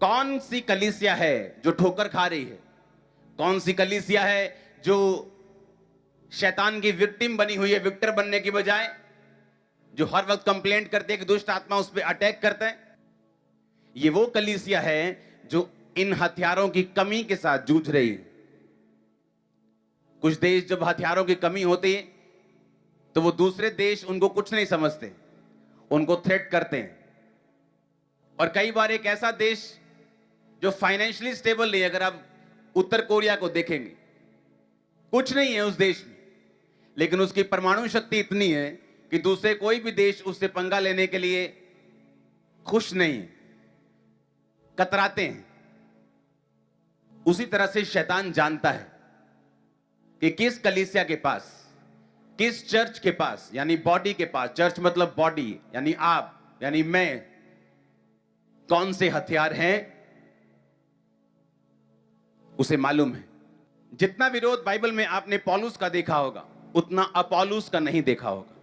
कौन सी कलीसिया है जो ठोकर खा रही है? कौन सी कलीसिया है जो शैतान की विक्टिम बनी हुई है, विक्टर बनने की बजाय, जो हर वक्त कंप्लेंट करते हैं कि दुष्ट आत्मा उस पर अटैक करता है? ये वो कलीसिया है जो इन हथियारों की कमी के साथ जूझ रही है। कुछ देश जब हथियारों की कमी होती है तो वो दूसरे देश उनको कुछ नहीं समझते, उनको थ्रेट करते हैं। और कई बार एक ऐसा देश जो फाइनेंशियली स्टेबल नहीं है, अगर आप उत्तर कोरिया को देखेंगे, कुछ नहीं है उस देश में, लेकिन उसकी परमाणु शक्ति इतनी है कि दूसरे कोई भी देश उससे पंगा लेने के लिए खुश नहीं है, कतराते हैं। उसी तरह से शैतान जानता है कि किस कलीसिया के पास, किस चर्च के पास, यानी बॉडी के पास, चर्च मतलब बॉडी यानी आप यानी मैं, कौन से हथियार हैं उसे मालूम है। जितना विरोध बाइबल में आपने पौलुस का देखा होगा उतना अपोलुस का नहीं देखा होगा,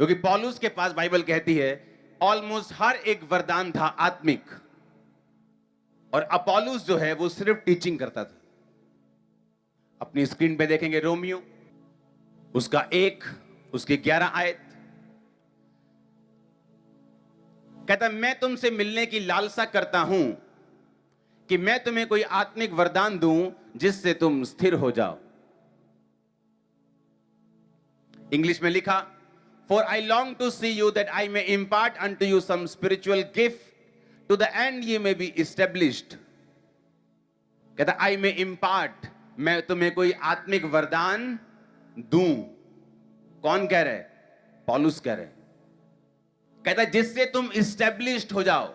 क्योंकि पौलुस के पास बाइबल कहती है ऑलमोस्ट हर एक वरदान था आत्मिक, और अपोलुस जो है वो सिर्फ टीचिंग करता था। अपनी स्क्रीन पे देखेंगे रोमियो, उसका 1 उसकी 11 आयत, कहता मैं तुमसे मिलने की लालसा करता हूं कि मैं तुम्हें कोई आत्मिक वरदान दूं जिससे तुम स्थिर हो जाओ। इंग्लिश में लिखा, For I long to see you that I may impart unto you some spiritual gift to the end ye may be established. कहता I may impart, मैं तुम्हें कोई आत्मिक वरदान दूं। कौन कह रहे? पौलुस कह रहे। कहता जिससे तुम established हो जाओ,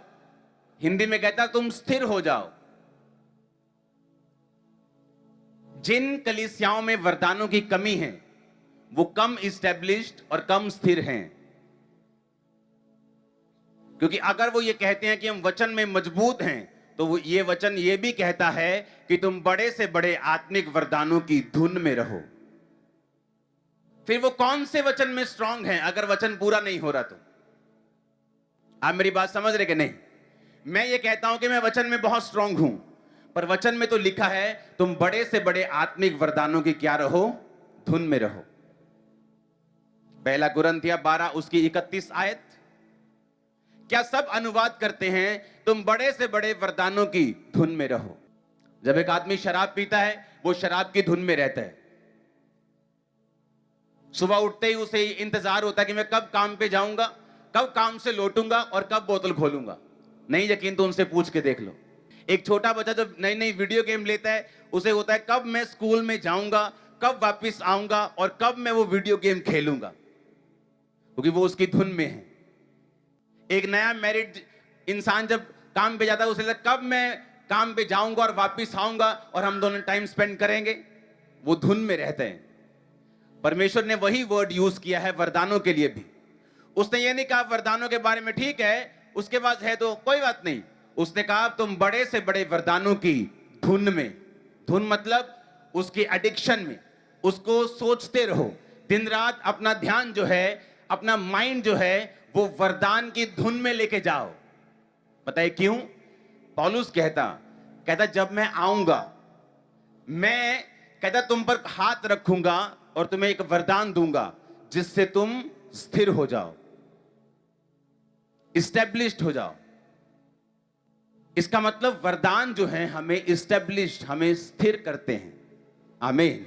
हिंदी में कहता तुम स्थिर हो जाओ। जिन कलीसियाओं में वरदानों की कमी है वो कम इस्टेब्लिश्ड और कम स्थिर हैं, क्योंकि अगर वो ये कहते हैं कि हम वचन में मजबूत हैं तो वो ये वचन ये भी कहता है कि तुम बड़े से बड़े आत्मिक वरदानों की धुन में रहो। फिर वो कौन से वचन में स्ट्रांग हैं अगर वचन पूरा नहीं हो रहा तो? आप मेरी बात समझ रहे कि नहीं? मैं ये कहता हूं कि मैं वचन में बहुत स्ट्रांग हूं, पर वचन में तो लिखा है तुम बड़े से बड़े आत्मिक वरदानों की क्या रहो? धुन में रहो। पहला कुरिन्थिया 12 उसकी 31 आयत, क्या सब अनुवाद करते हैं तुम बड़े से बड़े वरदानों की धुन में रहो। जब एक आदमी शराब पीता है वो शराब की धुन में रहता है। सुबह उठते ही उसे इंतजार होता है कि मैं कब काम पे जाऊंगा, कब काम से लौटूंगा और कब बोतल खोलूंगा। नहीं यकीन तो उनसे पूछ के देख लो। एक छोटा बच्चा जब नई नई वीडियो गेम लेता है उसे होता है कब मैं स्कूल में जाऊंगा, कब वापस आऊंगा और कब मैं वो वीडियो गेम खेलूंगा, क्योंकि वो उसकी धुन में है। एक नया मैरिड इंसान जब काम पे जाता है उसे लगता है कब मैं काम पे जाऊंगा और वापस आऊंगा और हम दोनों टाइम स्पेंड करेंगे। वो धुन में रहते हैं। परमेश्वर ने वही वर्ड यूज किया है वरदानों के लिए भी। उसने ये नहीं कहा वरदानों के बारे में ठीक है उसके पास है तो कोई बात नहीं, उसने कहा तुम बड़े से बड़े वरदानों की धुन में। धुन मतलब उसकी एडिक्शन में, उसको सोचते रहो दिन रात। अपना ध्यान जो है, अपना माइंड जो है वो वरदान की धुन में लेके जाओ। पता है क्यों? पौलुस कहता जब मैं आऊंगा मैं कहता तुम पर हाथ रखूंगा और तुम्हें एक वरदान दूंगा जिससे तुम स्थिर हो जाओ, इस्टेब्लिश्ड हो जाओ। इसका मतलब वरदान जो है हमें इस्टेब्लिश्ड, हमें स्थिर करते हैं। आमीन।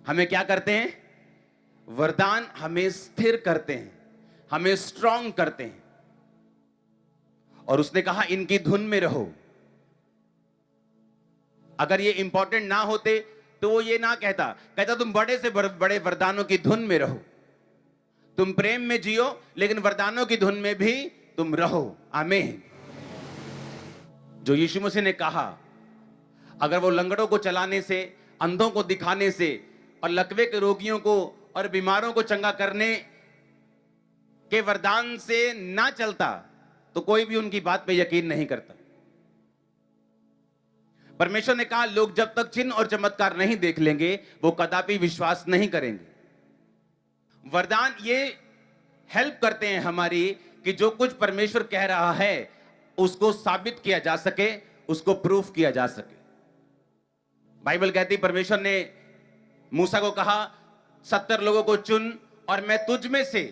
हमें क्या करते हैं? वरदान हमें स्थिर करते हैं, हमें स्ट्रांग करते हैं। और उसने कहा इनकी धुन में रहो। अगर ये इंपॉर्टेंट ना होते तो वो ये ना कहता तुम बड़े से बड़े वरदानों की धुन में रहो। तुम प्रेम में जियो लेकिन वरदानों की धुन में भी तुम रहो। आमीन। जो यीशु मसीह ने कहा अगर वो लंगड़ों को चलाने से, अंधों को दिखाने से और लकवे के रोगियों को और बीमारों को चंगा करने के वरदान से ना चलता तो कोई भी उनकी बात पे यकीन नहीं करता। परमेश्वर ने कहा लोग जब तक चिन्ह और चमत्कार नहीं देख लेंगे वो कदापि विश्वास नहीं करेंगे। वरदान ये हेल्प करते हैं हमारी कि जो कुछ परमेश्वर कह रहा है उसको साबित किया जा सके, उसको प्रूफ किया जा सके। बाइबल कहती परमेश्वर ने मूसा को कहा 70 लोगों को चुन और मैं तुझ में से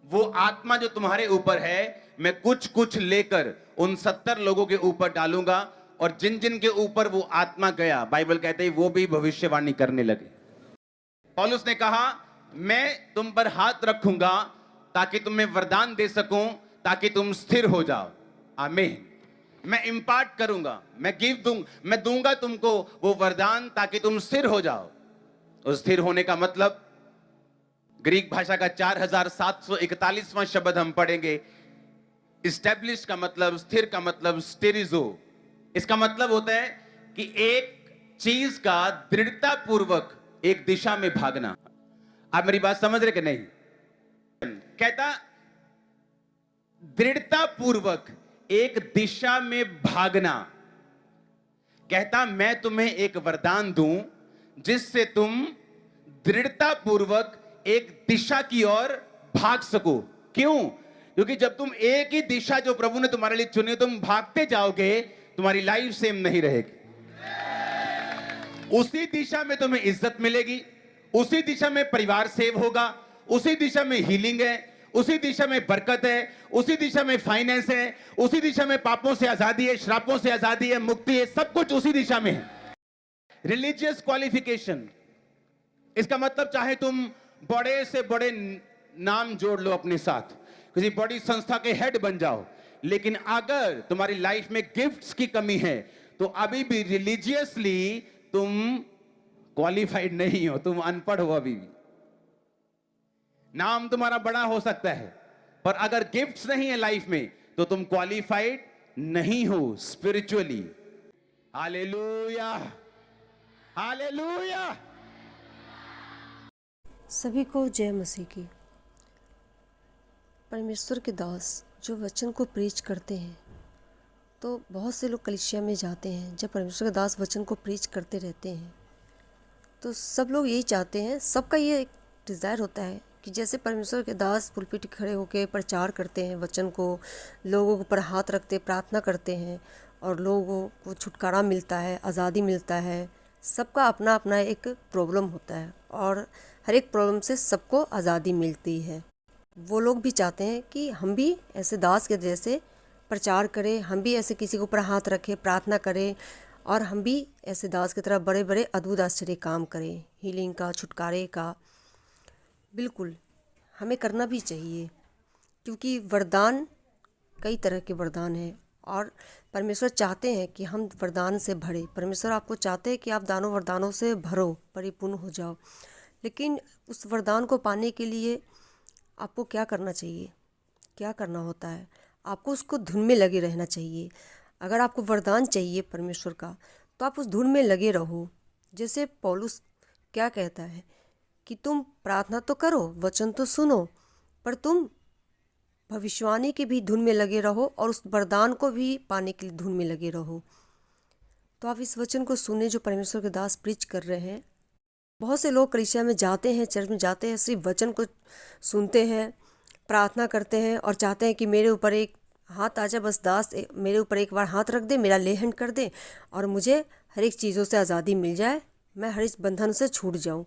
वो आत्मा जो तुम्हारे ऊपर है मैं कुछ कुछ लेकर उन 70 लोगों के ऊपर डालूंगा, और जिन जिन के ऊपर वो आत्मा गया बाइबल कहते हैं वो भी भविष्यवाणी करने लगे। पौलुस ने कहा मैं तुम पर हाथ रखूंगा ताकि तुम्हें वरदान दे सकूं, ताकि तुम स्थिर हो जाओ। आमीन। मैं इंपार्ट करूंगा, मैं दूंगा तुमको वो वरदान ताकि तुम स्थिर हो जाओ। और स्थिर होने का मतलब ग्रीक भाषा का 4741वां शब्द हम पढ़ेंगे। इस्टेब्लिश का मतलब, स्थिर का मतलब स्टेरिजो। इसका मतलब होता है कि एक चीज का दृढ़ता पूर्वक एक दिशा में भागना। आप मेरी बात समझ रहे कि नहीं? कहता दृढ़ता पूर्वक एक दिशा में भागना। कहता मैं तुम्हें एक वरदान दूं जिससे तुम दृढ़ता पूर्वक एक दिशा की ओर भाग सको। क्यों? क्योंकि जब तुम एक ही दिशा जो प्रभु ने तुम्हारे लिए चुनी तुम भागते जाओगे, तुम्हारी लाइफ सेम नहीं रहेगी। उसी दिशा में तुम्हें इज्जत मिलेगी, उसी दिशा में परिवार सेव होगा, उसी दिशा में हीलिंग है, उसी दिशा में बरकत है, उसी दिशा में फाइनेंस है, उसी दिशा में पापों से आजादी है, श्रापों से आजादी है, मुक्ति है, सब कुछ उसी दिशा में है। रिलीजियस क्वालिफिकेशन, इसका मतलब चाहे तुम बड़े से बड़े नाम जोड़ लो अपने साथ, किसी बड़ी संस्था के हेड बन जाओ, लेकिन अगर तुम्हारी लाइफ में गिफ्ट्स की कमी है तो अभी भी रिलीजियसली तुम क्वालिफाइड नहीं हो, तुम अनपढ़ हो। अभी भी नाम तुम्हारा बड़ा हो सकता है, पर अगर गिफ्ट्स नहीं है लाइफ में तो तुम क्वालिफाइड नहीं हो स्पिरिचुअली। Hallelujah, hallelujah. सभी को जय मसीह की। परमेश्वर के दास जो वचन को प्रीच करते हैं, तो बहुत से लोग कलीसिया में जाते हैं, जब परमेश्वर के दास वचन को प्रीच करते रहते हैं तो सब लोग यही चाहते हैं, सबका ये एक डिज़ायर होता है कि जैसे परमेश्वर के दास पुलपिट खड़े होकर प्रचार करते हैं वचन को, लोगों के ऊपर हाथ रखते प्रार्थना करते हैं और लोगों को छुटकारा मिलता है, आज़ादी मिलता है। सबका अपना अपना एक प्रॉब्लम होता है और हर एक प्रॉब्लम से सबको आज़ादी मिलती है। वो लोग भी चाहते हैं कि हम भी ऐसे दास के जैसे प्रचार करें, हम भी ऐसे किसी के ऊपर हाथ रखें, प्रार्थना करें और हम भी ऐसे दास की तरह बड़े बड़े अद्भुत आश्चर्य काम करें, हीलिंग का, छुटकारे का। बिल्कुल हमें करना भी चाहिए, क्योंकि वरदान कई तरह के वरदान हैं और परमेश्वर चाहते हैं कि हम वरदान से भरे। परमेश्वर आपको चाहते हैं कि आप दानों वरदानों से भरो, परिपूर्ण हो जाओ। लेकिन उस वरदान को पाने के लिए आपको क्या करना चाहिए? क्या करना होता है? आपको उसको धुन में लगे रहना चाहिए। अगर आपको वरदान चाहिए परमेश्वर का तो आप उस धुन में लगे रहो। जैसे पौलुस क्या कहता है कि तुम प्रार्थना तो करो, वचन तो सुनो, पर तुम भविष्यवाणी की भी धुन में लगे रहो और उस वरदान को भी पाने के लिए धुन में लगे रहो। तो आप इस वचन को सुने जो परमेश्वर के दास प्रीच कर रहे हैं। बहुत से लोग कलीसिया में जाते हैं, चर्च में जाते हैं, सिर्फ वचन को सुनते हैं, प्रार्थना करते हैं और चाहते हैं कि मेरे ऊपर एक हाथ आ जाए, बस दास मेरे ऊपर एक बार हाथ रख दे, मेरा लेहन कर दे और मुझे हर एक चीज़ों से आज़ादी मिल जाए, मैं हर एक बंधन से छूट जाऊं।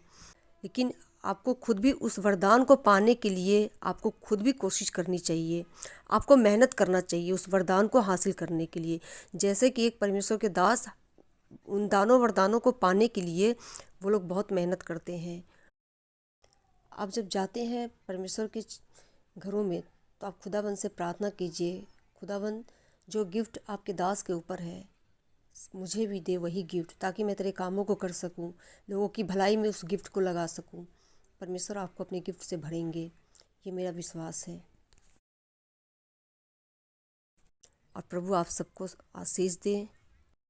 लेकिन आपको खुद भी उस वरदान को पाने के लिए आपको खुद भी कोशिश करनी चाहिए, आपको मेहनत करना चाहिए उस वरदान को हासिल करने के लिए। जैसे कि एक परमेश्वर के दास उन दानों वरदानों को पाने के लिए वो लोग बहुत मेहनत करते हैं। आप जब जाते हैं परमेश्वर के घरों में तो आप खुदाबंद से प्रार्थना कीजिए, खुदाबंद जो गिफ्ट आपके दास के ऊपर है मुझे भी दे वही गिफ्ट, ताकि मैं तेरे कामों को कर सकूं, लोगों की भलाई में उस गिफ्ट को लगा सकूं। परमेश्वर आपको अपने गिफ्ट से भरेंगे, ये मेरा विश्वास है। और प्रभु आप सबको आशीष दें।